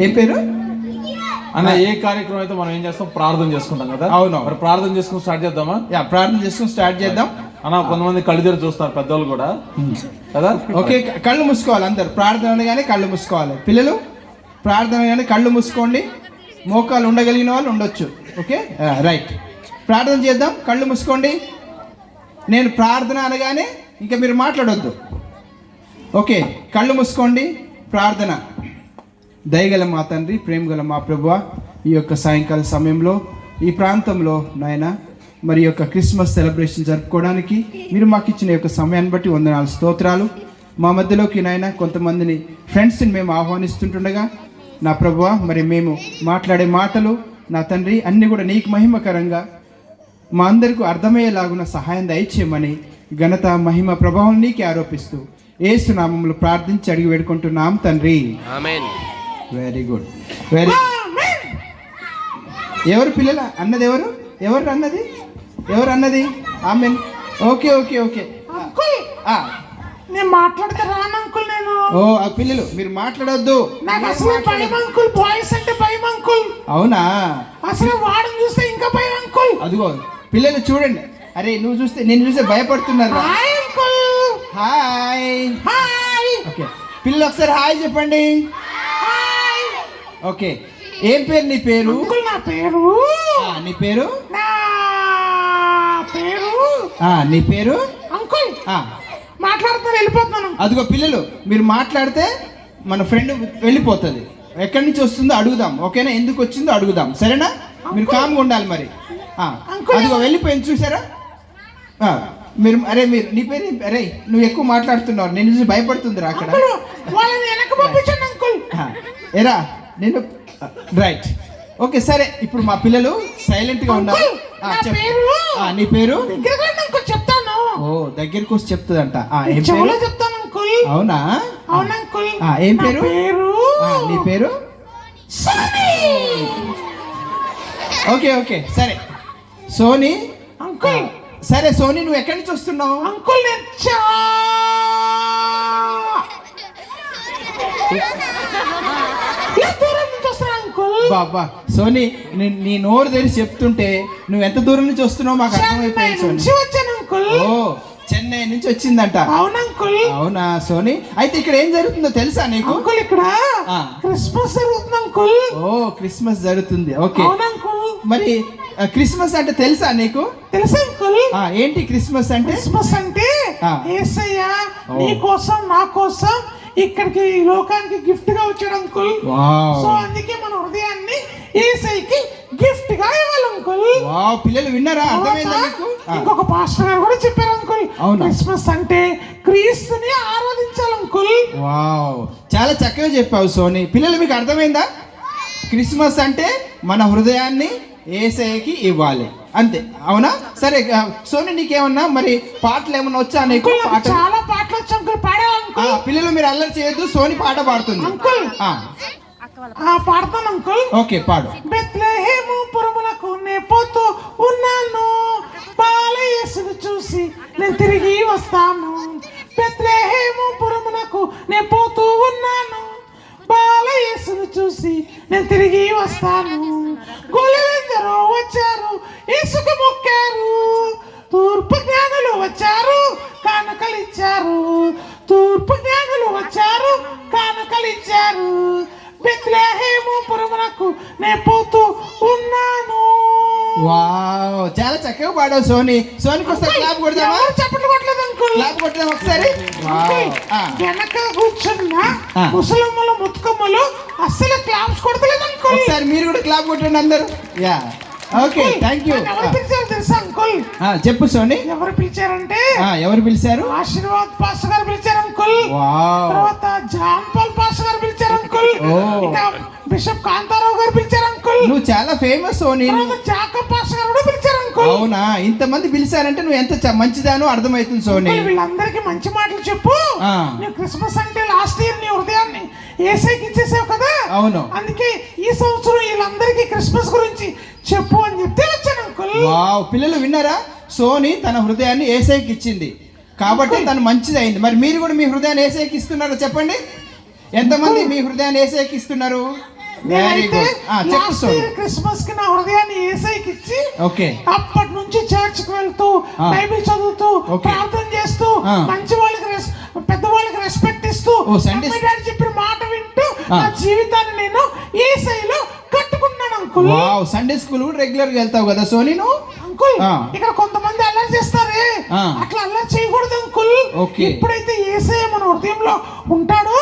ఏం పేరు అన్న? ఏ కార్యక్రమం అయితే మనం ఏం చేస్తాం, ప్రార్థన చేసుకుంటాం కదా. అవును. మరి ప్రార్థన చేసుకుని స్టార్ట్ చేద్దామా? ప్రార్థన చేసుకుని స్టార్ట్ చేద్దాం అన్న. కొంతమంది కళ్ళు తెరిచి చూస్తారు పెద్దవాళ్ళు కూడా కదా. ఓకే, కళ్ళు మూసుకోవాలి అందరు. ప్రార్థన అనగానే కళ్ళు మూసుకోవాలి. పిల్లలు ప్రార్థన అనగానే కళ్ళు మూసుకోండి. మోకాలు ఉండగలిగిన వాళ్ళు ఉండొచ్చు. Okay, right. ప్రార్థన చేద్దాం. కళ్ళు మూసుకోండి. నేను ప్రార్థన అనగానే ఇంకా మీరు మాట్లాడొద్దు. ఓకే, కళ్ళు మూసుకోండి. ప్రార్థన. దయగల మా తండ్రి, ప్రేమగల మా ప్రభువా, ఈ యొక్క సాయంకాల సమయంలో ఈ ప్రాంతంలో నాయన మరి యొక్క క్రిస్మస్ సెలబ్రేషన్ జరుపుకోవడానికి మీరు మాకు ఇచ్చిన యొక్క సమయాన్ని బట్టి వందనాలు, స్తోత్రాలు. మా మధ్యలోకి నాయన కొంతమందిని ఫ్రెండ్స్ని మేము ఆహ్వానిస్తుంటుండగా నా ప్రభువా, మరి మేము మాట్లాడే మాటలు నా తండ్రి అన్నీ కూడా నీకు మహిమకరంగా మా అందరికీ అర్థమయ్యేలాగున్న సహాయం దయచేయమని ఘనత మహిమ ప్రభావం నీకే ఆరోపిస్తూ యేసు నామములో ప్రార్థించి అడిగి వేడుకుంటున్నాం తండ్రి. ఆమేన్. Very good, very. ఎవరు పిల్లల అన్నది? ఎవరు అన్నది? ఎవరు అన్నది? ఆమెన్. Okay okay okay. నేను మాట్లాడితే రాను అంకుల్. నేను పిల్లలు మీరు మాట్లాడొద్దు. నాకు అసలు భయం అంకుల్. బాయ్స్ అంటే భయం అంకుల్. అవునా? అసలు వాడిని చూస్తే ఇంకా భయం అంకుల్. అదిగో పిల్లలు చూడండి. అరే నువ్వు చూస్తే నేను చూస్తే భయపడుతున్నారు. Hi uncle. Hi hi. Okay పిల్లలు ఒకసారి హాయ్ చెప్పండి. హాయ్. ఓకే, ఏం పేరు నీ పేరు? అంకుల్ నా పేరు. నీ పేరు? నా పేరు. నీ పేరు? అంకుల్ మాట్లాడుతాను, వెళ్ళిపోతున్నాను. అదిగో పిల్లలు మీరు మాట్లాడితే మన ఫ్రెండ్ వెళ్ళిపోతుంది. ఎక్కడి నుంచి వస్తుందో అడుగుదాం. ఓకేనా? ఎందుకు వచ్చిందో అడుగుదాం. సరేనా? మీరు కామ్గా ఉండాలి. మరి అదిగో వెళ్ళిపోయింది చూసారా? మీరు అరే మీరు నీ పేరు? అరే నువ్వు ఎక్కువ మాట్లాడుతున్నావు, నేను చూసి భయపడుతుందిరా అక్కడ. వాళ్ళని వెనక పంపించండి అంకుల్. ఎరా నేను రైట్. ఓకే సరే, ఇప్పుడు మా పిల్లలు సైలెంట్ గా ఉన్నారు. నీ పేరు? చెప్తాను. దగ్గరికి వచ్చి చెప్తుందంట. ఏం చెవులో పేరు? చెప్తాను అంకుల్. అవునా? అవును అంకుల్. ఏం పేరు? నీ పేరు? సోనీ. ఓకే ఓకే సరే సోనీ అంకుల్. సరే సోనీ నువ్వు ఎక్కడి నుంచి వస్తున్నావు? అంకుల్ నేను దూరం నుంచి వస్తున్నా అంకుల్. బాబా సోనీ, నీ నోరు తెరిచి చెప్తుంటే నువ్వు ఎంత దూరం నుంచి వస్తున్నావు మాకు అర్థమైపోయింది సోనీ. వచ్చాను అంకుల్. చెన్నై నుంచి వచ్చిందంట. అవును అంకుల్. అవునా సోనీ? అయితే ఇక్కడ ఏం జరుగుతుందో తెలుసా నీకు? అంకుల్ ఇక్కడ క్రిస్మస్ జరుగుతుంది అంకుల్. క్రిస్మస్ జరుగుతుంది. ఓకే అవును అంకుల్. మరి క్రిస్మస్ అంటే తెలుసా నీకు? తెలుసా అంకుల్. ఏంటి క్రిస్మస్ అంటే? క్రిస్మస్ అంటే యేసయ్య నీ కోసం నా కోసం ఇక్కడికి ఈ లోకానికి గిఫ్ట్ గా వచ్చాడు అంకుల్. సో అందుకే మన హృదయాన్ని యేసయ్యకి గిఫ్ట్ గా ఇవ్వాలి అంకుల్. పిల్లలు విన్నారా? అర్థమైందా మీకు? ఇంకొక పాస్టర్ గారు కూడా చెప్పారు అంకుల్, క్రిస్మస్ అంటే క్రీస్తుని ఆరాధించాలి అంకుల్. చాలా చక్కగా చెప్పావు సోనీ. పిల్లలు మీకు అర్థమైందా? క్రిస్మస్ అంటే మన హృదయాన్ని యేసయ్యకి ఇవ్వాలి, అంతే. అవునా? సరే సోనీ నీకేమన్నా మరి పాటలు ఏమన్నా వచ్చా నీకు? చాలా పాటలు వచ్చా అంకుల్. పాడాలి అంకుల్. పిల్లలు మీరు అల్లరి చేయొద్దు, సోనీ పాట పాడుతుంది అంకుల్. పాడతాను అంకుల్. ఓకే పాడు. బెత్లెహేము పురమునకు నే పోతూ ఉన్నాను, బాలయేసును చూసి నేను తిరిగి వస్తాను. బెత్లెహేము పురమునకు నే పోతూ ఉన్నాను, బాలయేసును చూసి నేను తిరిగి వస్తాను. గొల్లలందరూ వచ్చారు, యేసుకు మొక్కారు. తూర్పు జ్ఞానులు వచ్చారు, కానుకలిచ్చారు. తూర్పు జ్ఞానులు వచ్చారు, కానుకలిచ్చారు. బెత్లెహేము పురమునకు నే పోతూ ఉన్నాను. చాలా చక్కగా పాడావు సోనీ. సోనీకి వస్తే క్లాప్ కొడదామా? చప్పట్లు కొట్టలేదు అంకుల్. క్లాప్ కొడదాం ఒకసారి. వెనక కూర్చున్న ముసలమ్మలు ముతుకమ్మలు అస్సలు క్లాప్స్ కొడతలేదు అంకుల్. ఒకసారి మీరు కూడా క్లాప్ కొట్టండి అందరూ. Okay thank you. ఎవరు పిలిచారు తెలుసా అంకుల్? చెప్పు సోనీ. ఎవరు పిలిచారంటే ఎవరు పిలిచారు? ఆశీర్వాద్ పాస్టర్ గారు పిలిచారు అంకుల్. తర్వాత జాన్ పాల్ పాస్టర్ గారు పిలిచారు అంకుల్. ఇంకా బిషప్ కాంతారావు గారు పిలిచారు అంకుల్. నువ్వు చాలా ఫేమస్ సోనీ. జాకబ్ పాస్టర్ గారు కూడా పిలిచారు అంకుల్. అవునా? ఇంతమంది పిలిచారంటే నువ్వు ఎంత మంచిదానో అర్థమవుతుంది సోనీ. వీళ్ళందరికీ మంచి మాటలు చెప్పు. నువ్వు క్రిస్మస్ అంటే లాస్ట్ ఇయర్ నీ హృదయాన్ని యేసయ్యకి ఇచ్చేసావు కదా. అవును. అందుకే ఈ సంవత్సరం వీళ్ళందరికీ క్రిస్మస్ గురించి చెప్పు అని చెప్తే వచ్చాను అంకుల్. పిల్లలు విన్నారా? సోనీ తన హృదయాన్ని యేసయ్యకి ఇచ్చింది కాబట్టి తను మంచిది అయింది. మరి మీరు కూడా మీ హృదయాన్ని యేసయ్యకి ఇస్తున్నారా చెప్పండి? ఎంతమంది మీ హృదయాన్ని ఏసైకి ఇస్తున్నారు? వెరీ నేనైతే గుడ్. చెప్పు లాస్ట్ సోని. ఇయర్ క్రిస్మస్ కి నా హృదయాన్ని ఏసైకి ఇచ్చి ఓకే. అప్పటి నుంచి చర్చ్ కి వెళ్తూ బైబిల్ చదువుతూ ఓకే. ప్రార్థన చేస్తూ ఆ. మంచి వాళ్ళకి పెద్ద వాళ్ళకి రెస్పెక్ట్ ఇస్తూ ఓ, సండే అమ్మ డాడీ చెప్పిన మాట వింటూ నా జీవితాన్ని నేను ఏసైలో కట్టుకున్నాను అంకుల్. వావ్, సండే స్కూల్ కూడా రెగ్యులర్ గా వెళ్తావు కదా సోని నువ్వు? అంకుల్ ఆ. ఇక్కడ కొంతమంది అల్లరి చేస్తారే, ఆ. అట్లా అల్లరి చేయకూడదు అంకుల్. ఓకే. ఎప్పుడైతే ఏసై మన హృదయంలో ఉంటాడో